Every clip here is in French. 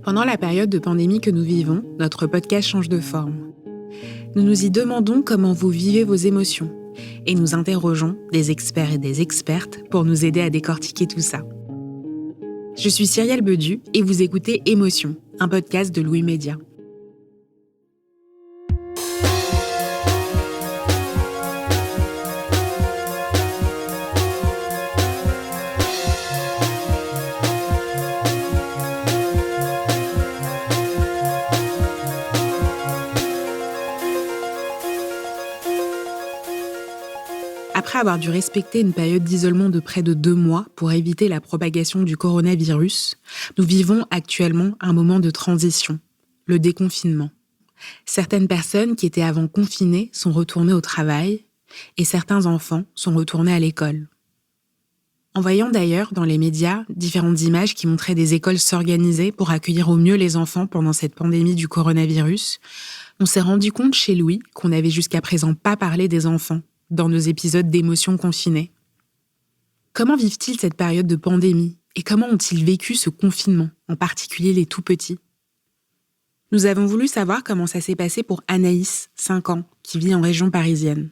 Pendant la période de pandémie que nous vivons, notre podcast change de forme. Nous nous y demandons comment vous vivez vos émotions et nous interrogeons des experts et des expertes pour nous aider à décortiquer tout ça. Je suis Cyrielle Bedu et vous écoutez Émotion, un podcast de Louis Média. Après avoir dû respecter une période d'isolement de près de 2 mois pour éviter la propagation du coronavirus, nous vivons actuellement un moment de transition, le déconfinement. Certaines personnes qui étaient avant confinées sont retournées au travail et certains enfants sont retournés à l'école. En voyant d'ailleurs dans les médias différentes images qui montraient des écoles s'organiser pour accueillir au mieux les enfants pendant cette pandémie du coronavirus, on s'est rendu compte chez Louis qu'on n'avait jusqu'à présent pas parlé des enfants dans nos épisodes d'émotions confinées. Comment vivent-ils cette période de pandémie et comment ont-ils vécu ce confinement, en particulier les tout-petits ? Nous avons voulu savoir comment ça s'est passé pour Anaïs, 5 ans, qui vit en région parisienne.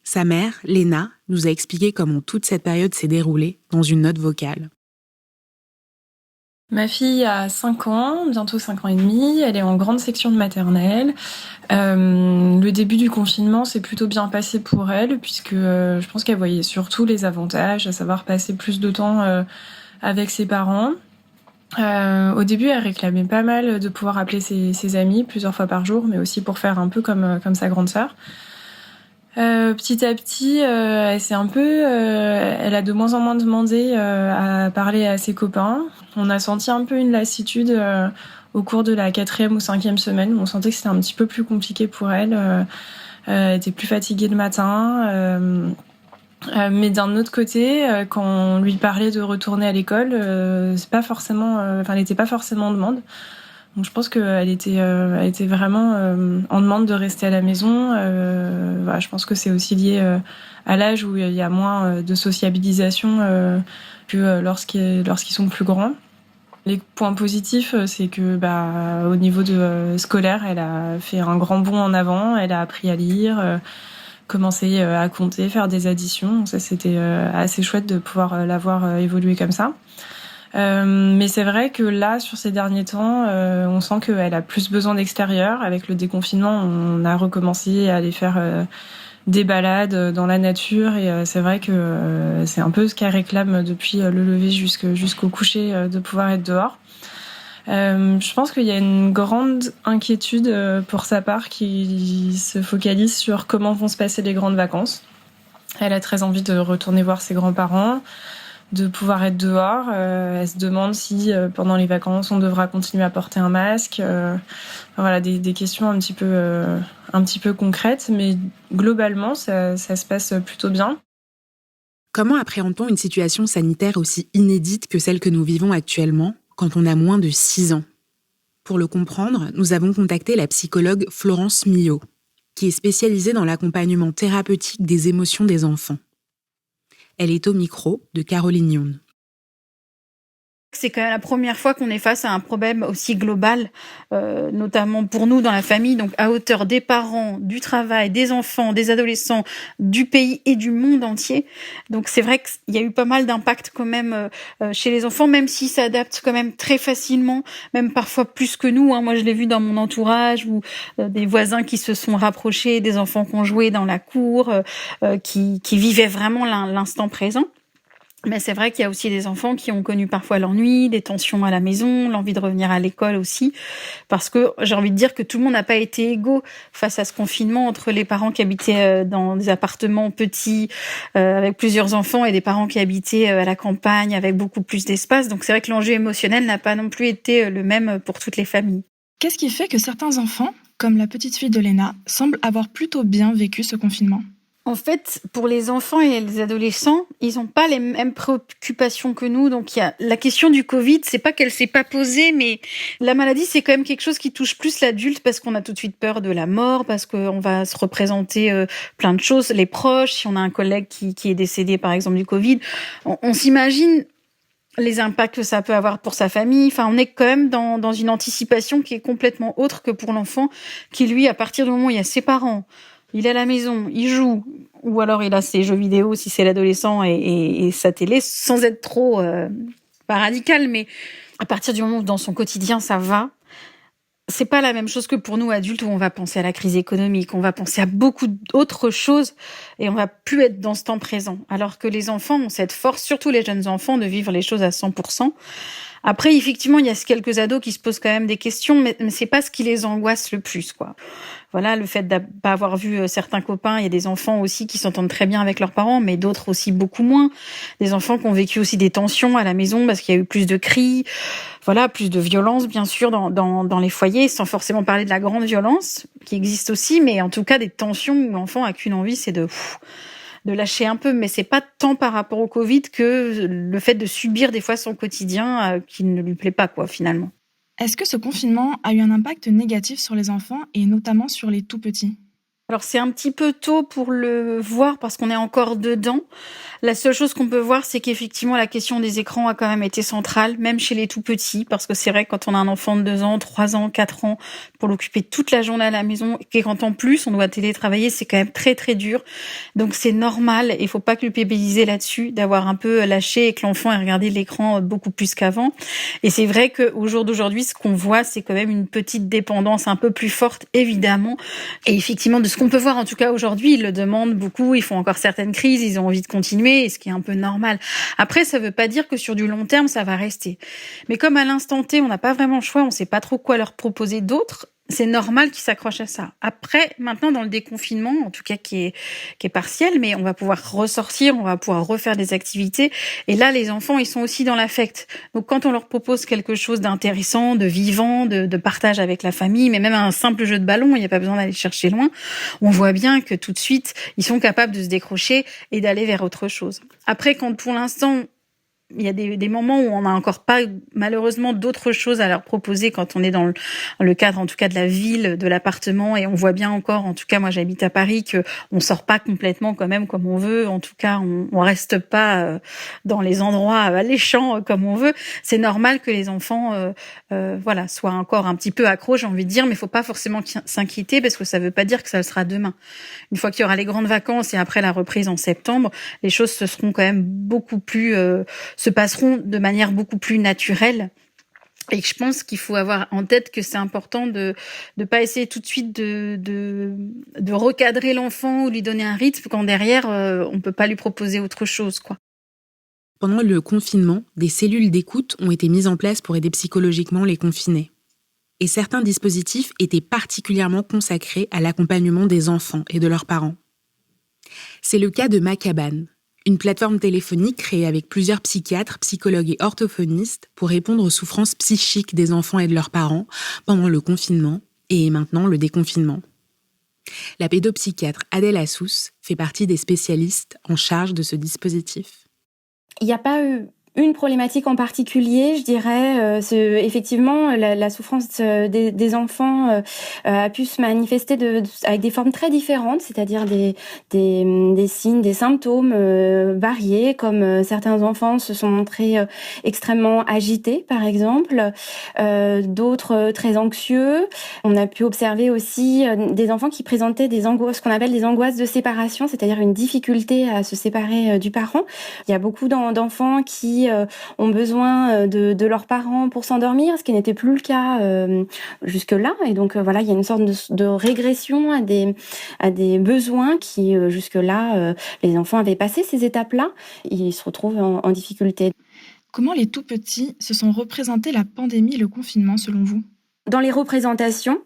Sa mère, Léna, nous a expliqué comment toute cette période s'est déroulée dans une note vocale. Ma fille a 5 ans, bientôt 5 ans et demi, elle est en grande section de maternelle. Le début du confinement s'est plutôt bien passé pour elle, puisque je pense qu'elle voyait surtout les avantages, à savoir passer plus de temps avec ses parents. Au début, elle réclamait pas mal de pouvoir appeler ses amis plusieurs fois par jour, mais aussi pour faire un peu comme sa grande sœur. Petit à petit, elle a de moins en moins demandé à parler à ses copains. On a senti un peu une lassitude au cours de la 4e ou 5e semaine. On sentait que c'était un petit peu plus compliqué pour elle. Elle était plus fatiguée le matin. Mais d'un autre côté, quand on lui parlait de retourner à l'école, elle n'était pas forcément en demande. Donc je pense qu'elle était vraiment en demande de rester à la maison. Je pense que c'est aussi lié à l'âge où il y a moins de sociabilisation que lorsqu'ils sont plus grands. Les points positifs, c'est que au niveau scolaire, elle a fait un grand bond en avant. Elle a appris à lire, commencé à compter, faire des additions. Donc ça, c'était assez chouette de pouvoir la voir évoluer comme ça. Mais c'est vrai que là, sur ces derniers temps, on sent qu'elle a plus besoin d'extérieur. Avec le déconfinement, on a recommencé à aller faire des balades dans la nature et c'est vrai que c'est un peu ce qu'elle réclame depuis le lever jusqu'au coucher, de pouvoir être dehors. Je pense qu'il y a une grande inquiétude pour sa part qui se focalise sur comment vont se passer les grandes vacances. Elle a très envie de retourner voir ses grands-parents, de pouvoir être dehors. Elle se demande si pendant les vacances on devra continuer à porter un masque. Des questions un petit peu concrètes, mais globalement ça se passe plutôt bien. Comment appréhende-t-on une situation sanitaire aussi inédite que celle que nous vivons actuellement quand on a moins de 6 ans ? Pour le comprendre, nous avons contacté la psychologue Florence Millot, qui est spécialisée dans l'accompagnement thérapeutique des émotions des enfants. Elle est au micro de Caroline Youn. C'est quand même la première fois qu'on est face à un problème aussi global, notamment pour nous dans la famille, donc à hauteur des parents, du travail, des enfants, des adolescents, du pays et du monde entier. Donc c'est vrai qu'il y a eu pas mal d'impact quand même chez les enfants, même s'ils s'adaptent quand même très facilement, même parfois plus que nous. Moi, je l'ai vu dans mon entourage, où des voisins qui se sont rapprochés, des enfants qui ont joué dans la cour, qui vivaient vraiment l'instant présent. Mais c'est vrai qu'il y a aussi des enfants qui ont connu parfois l'ennui, des tensions à la maison, l'envie de revenir à l'école aussi. Parce que j'ai envie de dire que tout le monde n'a pas été égaux face à ce confinement entre les parents qui habitaient dans des appartements petits avec plusieurs enfants et des parents qui habitaient à la campagne avec beaucoup plus d'espace. Donc c'est vrai que l'enjeu émotionnel n'a pas non plus été le même pour toutes les familles. Qu'est-ce qui fait que certains enfants, comme la petite fille de Léna, semblent avoir plutôt bien vécu ce confinement ? En fait, pour les enfants et les adolescents, ils n'ont pas les mêmes préoccupations que nous. Donc, il y a la question du Covid, c'est pas qu'elle s'est pas posée, mais la maladie, c'est quand même quelque chose qui touche plus l'adulte parce qu'on a tout de suite peur de la mort, parce qu'on va se représenter plein de choses, les proches, si on a un collègue qui est décédé, par exemple, du Covid. On s'imagine les impacts que ça peut avoir pour sa famille. Enfin, on est quand même dans une anticipation qui est complètement autre que pour l'enfant qui, lui, à partir du moment où il y a ses parents, il est à la maison, il joue, ou alors il a ses jeux vidéo si c'est l'adolescent et sa télé, sans être trop pas radical, mais à partir du moment où dans son quotidien ça va, c'est pas la même chose que pour nous adultes où on va penser à la crise économique, on va penser à beaucoup d'autres choses et on va plus être dans ce temps présent. Alors que les enfants ont cette force, surtout les jeunes enfants, de vivre les choses à 100%. Après, effectivement, il y a quelques ados qui se posent quand même des questions, mais c'est pas ce qui les angoisse le plus, quoi. Voilà, le fait de pas avoir vu certains copains, il y a des enfants aussi qui s'entendent très bien avec leurs parents, mais d'autres aussi beaucoup moins. Des enfants qui ont vécu aussi des tensions à la maison parce qu'il y a eu plus de cris, voilà, plus de violence, bien sûr, dans les foyers, sans forcément parler de la grande violence qui existe aussi, mais en tout cas des tensions où l'enfant a qu'une envie, c'est de lâcher un peu, mais c'est pas tant par rapport au Covid que le fait de subir des fois son quotidien qui ne lui plaît pas, quoi, finalement. Est-ce que ce confinement a eu un impact négatif sur les enfants et notamment sur les tout petits ? Alors c'est un petit peu tôt pour le voir parce qu'on est encore dedans. La seule chose qu'on peut voir, c'est qu'effectivement la question des écrans a quand même été centrale, même chez les tout petits, parce que c'est vrai que quand on a un enfant de 2 ans, 3 ans, 4 ans, pour l'occuper toute la journée à la maison, et quand en plus on doit télétravailler, c'est quand même très très dur. Donc c'est normal, il faut pas culpabiliser là-dessus, d'avoir un peu lâché et que l'enfant ait regardé l'écran beaucoup plus qu'avant. Et c'est vrai qu'au jour d'aujourd'hui, ce qu'on voit, c'est quand même une petite dépendance un peu plus forte, évidemment. Et effectivement, de ce qu'on peut voir, en tout cas aujourd'hui, ils le demandent beaucoup, ils font encore certaines crises, ils ont envie de continuer, et ce qui est un peu normal. Après, ça veut pas dire que sur du long terme, ça va rester. Mais comme à l'instant T, on n'a pas vraiment le choix, on sait pas trop quoi leur proposer d'autre, c'est normal qu'ils s'accrochent à ça. Après, maintenant, dans le déconfinement, en tout cas qui est partiel, mais on va pouvoir ressortir, on va pouvoir refaire des activités. Et là, les enfants, ils sont aussi dans l'affect. Donc, quand on leur propose quelque chose d'intéressant, de vivant, de partage avec la famille, mais même un simple jeu de ballon, il n'y a pas besoin d'aller chercher loin, on voit bien que tout de suite, ils sont capables de se décrocher et d'aller vers autre chose. Après, quand pour l'instant, il y a des moments où on n'a encore pas, malheureusement, d'autres choses à leur proposer quand on est dans le cadre, en tout cas, de la ville, de l'appartement. Et on voit bien encore, en tout cas, moi, j'habite à Paris, que on sort pas complètement quand même comme on veut. En tout cas, on reste pas dans les endroits alléchants comme on veut. C'est normal que les enfants, voilà, soient encore un petit peu accros, j'ai envie de dire, mais il faut pas forcément s'inquiéter parce que ça veut pas dire que ça le sera demain. Une fois qu'il y aura les grandes vacances et après la reprise en septembre, les choses se seront quand même beaucoup plus se passeront de manière beaucoup plus naturelle. Et je pense qu'il faut avoir en tête que c'est important de pas essayer tout de suite de recadrer l'enfant ou lui donner un rythme quand derrière on peut pas lui proposer autre chose, quoi. Pendant le confinement, des cellules d'écoute ont été mises en place pour aider psychologiquement les confinés. Et certains dispositifs étaient particulièrement consacrés à l'accompagnement des enfants et de leurs parents. C'est le cas de Macabane, une plateforme téléphonique créée avec plusieurs psychiatres, psychologues et orthophonistes pour répondre aux souffrances psychiques des enfants et de leurs parents pendant le confinement et maintenant le déconfinement. La pédopsychiatre Adèle Assous fait partie des spécialistes en charge de ce dispositif. Il n'y a pas eu une problématique en particulier, je dirais. Effectivement, la souffrance des enfants a pu se manifester avec des formes très différentes, c'est-à-dire des signes, des symptômes variés, comme certains enfants se sont montrés extrêmement agités, par exemple, d'autres très anxieux. On a pu observer aussi des enfants qui présentaient des angoisses, ce qu'on appelle des angoisses de séparation, c'est-à-dire une difficulté à se séparer du parent. Il y a beaucoup d'enfants qui ont besoin de leurs parents pour s'endormir, ce qui n'était plus le cas jusque-là. Et donc voilà, il y a une sorte de régression à des besoins qui jusque-là, les enfants avaient passé ces étapes-là. Ils se retrouvent en difficulté. Comment les tout-petits se sont représentés la pandémie et le confinement selon vous ? Dans les représentations,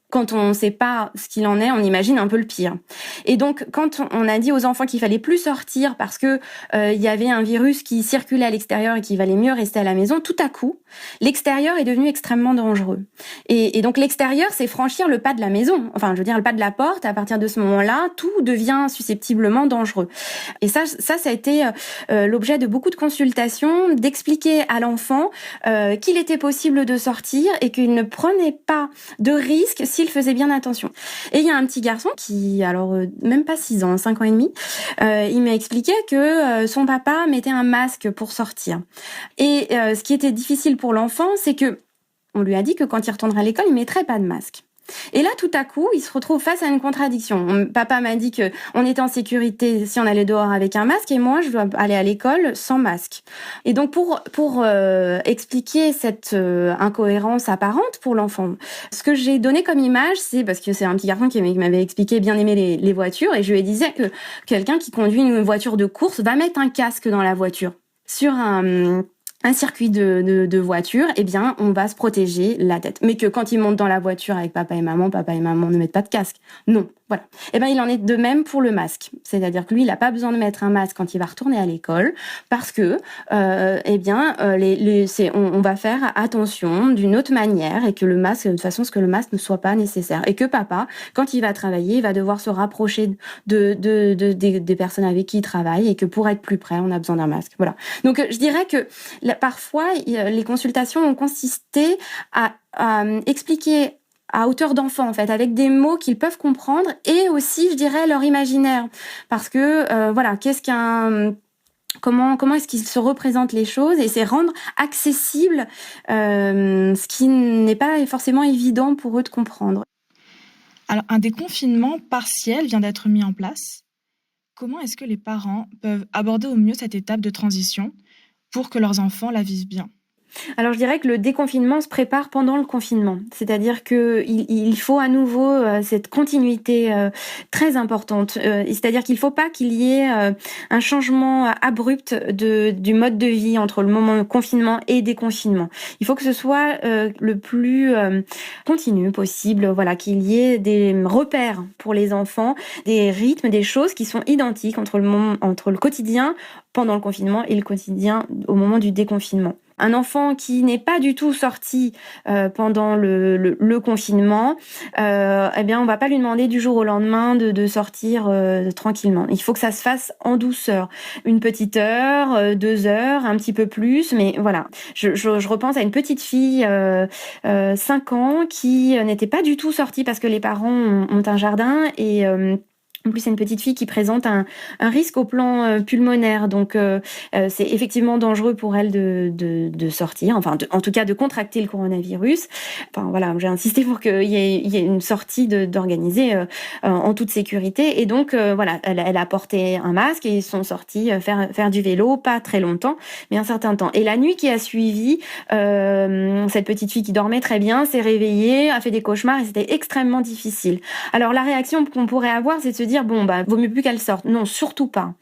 quand on ne sait pas ce qu'il en est, on imagine un peu le pire. Et donc, quand on a dit aux enfants qu'il fallait plus sortir parce que il y avait un virus qui circulait à l'extérieur et qu'il valait mieux rester à la maison, tout à coup, l'extérieur est devenu extrêmement dangereux. Et donc, l'extérieur, c'est franchir le pas de la maison. Enfin, je veux dire, le pas de la porte. À partir de ce moment-là, tout devient susceptiblement dangereux. Et ça a été l'objet de beaucoup de consultations, d'expliquer à l'enfant qu'il était possible de sortir et qu'il ne prenait pas de risque s'il faisait bien attention. Et il y a un petit garçon qui, alors même pas 6 ans, 5 ans et demi, il m'a expliqué que son papa mettait un masque pour sortir. Et ce qui était difficile pour l'enfant, c'est que on lui a dit que quand il retournerait à l'école, il mettrait pas de masque. Et là, tout à coup, il se retrouve face à une contradiction. Papa m'a dit que on était en sécurité si on allait dehors avec un masque, et moi, je dois aller à l'école sans masque. Et donc, pour expliquer cette incohérence apparente pour l'enfant, ce que j'ai donné comme image, c'est parce que c'est un petit garçon qui m'avait expliqué bien aimer les voitures, et je lui disais que quelqu'un qui conduit une voiture de course va mettre un casque dans la voiture. Sur un circuit de voiture, eh bien, on va se protéger la tête. Mais que quand ils montent dans la voiture avec papa et maman ne mettent pas de casque. Non. Voilà. Eh ben, il en est de même pour le masque. C'est-à-dire que lui, il n'a pas besoin de mettre un masque quand il va retourner à l'école parce que, on va faire attention d'une autre manière et que le masque, de toute façon, que le masque ne soit pas nécessaire. Et que papa, quand il va travailler, il va devoir se rapprocher des personnes avec qui il travaille et que pour être plus près, on a besoin d'un masque. Voilà. Donc, je dirais que parfois, les consultations ont consisté à expliquer à hauteur d'enfant, en fait, avec des mots qu'ils peuvent comprendre et aussi, je dirais, leur imaginaire. Parce que, comment est-ce qu'ils se représentent les choses, et c'est rendre accessible ce qui n'est pas forcément évident pour eux de comprendre. Alors, un déconfinement partiel vient d'être mis en place. Comment est-ce que les parents peuvent aborder au mieux cette étape de transition pour que leurs enfants la vivent bien ? Alors je dirais que le déconfinement se prépare pendant le confinement, c'est-à-dire que il faut à nouveau cette continuité très importante, c'est-à-dire qu'il faut pas qu'il y ait un changement abrupt du mode de vie entre le moment confinement et déconfinement. Il faut que ce soit le plus continu possible, voilà, qu'il y ait des repères pour les enfants, des rythmes, des choses qui sont identiques entre le quotidien pendant le confinement et le quotidien au moment du déconfinement. Un enfant qui n'est pas du tout sorti pendant le confinement, eh bien, on va pas lui demander du jour au lendemain de sortir tranquillement. Il faut que ça se fasse en douceur. Une petite heure, 2 heures, un petit peu plus, mais voilà. Je repense à une petite fille, 5 ans, qui n'était pas du tout sortie parce que les parents ont un jardin et en plus, c'est une petite fille qui présente un risque au plan pulmonaire. Donc, c'est effectivement dangereux pour elle de sortir, en tout cas de contracter le coronavirus. Enfin, voilà, j'ai insisté pour qu'il y ait une sortie d'organiser en toute sécurité. Et donc, voilà, elle a porté un masque et ils sont sortis faire du vélo, pas très longtemps, mais un certain temps. Et la nuit qui a suivi, cette petite fille qui dormait très bien s'est réveillée, a fait des cauchemars et c'était extrêmement difficile. Alors, la réaction qu'on pourrait avoir, c'est de se dire vaut mieux plus qu'elle sorte. Non, surtout pas.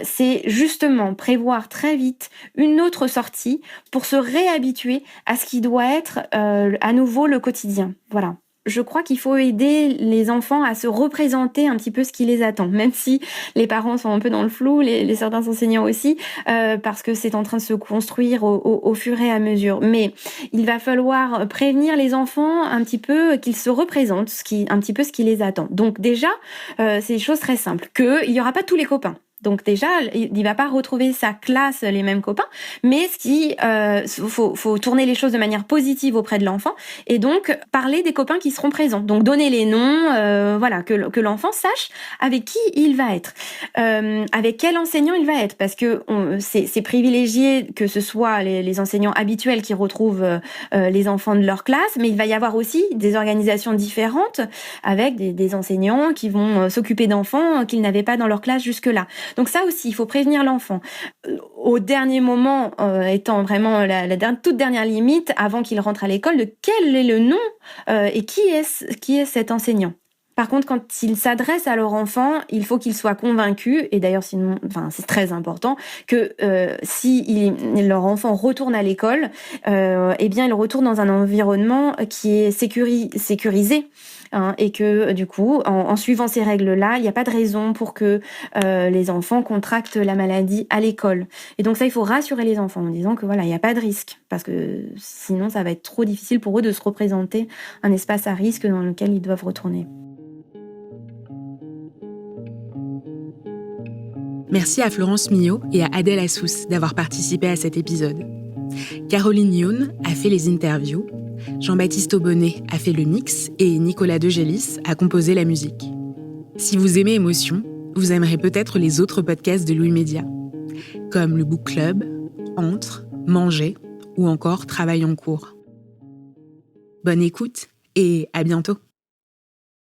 C'est justement prévoir très vite une autre sortie pour se réhabituer à ce qui doit être à nouveau le quotidien. Voilà. Je crois qu'il faut aider les enfants à se représenter un petit peu ce qui les attend, même si les parents sont un peu dans le flou, les certains enseignants aussi, parce que c'est en train de se construire au fur et à mesure. Mais il va falloir prévenir les enfants un petit peu qu'ils se représentent un petit peu ce qui les attend. Donc déjà, c'est des choses très simples, qu'il y aura pas tous les copains. Donc déjà, il va pas retrouver sa classe, les mêmes copains, mais faut tourner les choses de manière positive auprès de l'enfant et donc parler des copains qui seront présents. Donc donner les noms, voilà, que l'enfant sache avec qui il va être, avec quel enseignant il va être, parce que c'est privilégié que ce soit les enseignants habituels qui retrouvent les enfants de leur classe, mais il va y avoir aussi des organisations différentes avec des enseignants qui vont s'occuper d'enfants qu'ils n'avaient pas dans leur classe jusque-là. Donc ça aussi, il faut prévenir l'enfant. Au dernier moment, étant vraiment la toute dernière limite, avant qu'il rentre à l'école, de quel est le nom et qui est cet enseignant. Par contre, quand ils s'adressent à leur enfant, il faut qu'ils soient convaincus, et d'ailleurs, sinon, c'est très important, que si leur enfant retourne à l'école, eh bien, il retourne dans un environnement qui est sécurisé. Et que du coup, en suivant ces règles-là, il n'y a pas de raison pour que les enfants contractent la maladie à l'école. Et donc ça, il faut rassurer les enfants en disant que voilà, il n'y a pas de risque, parce que sinon, ça va être trop difficile pour eux de se représenter un espace à risque dans lequel ils doivent retourner. Merci à Florence Millot et à Adèle Assous d'avoir participé à cet épisode. Caroline Youn a fait les interviews. Jean-Baptiste Aubonnet a fait le mix et Nicolas Degélis a composé la musique. Si vous aimez Émotion, vous aimerez peut-être les autres podcasts de Louis Média, comme le Book Club, Entre, Manger ou encore Travail en cours. Bonne écoute et à bientôt.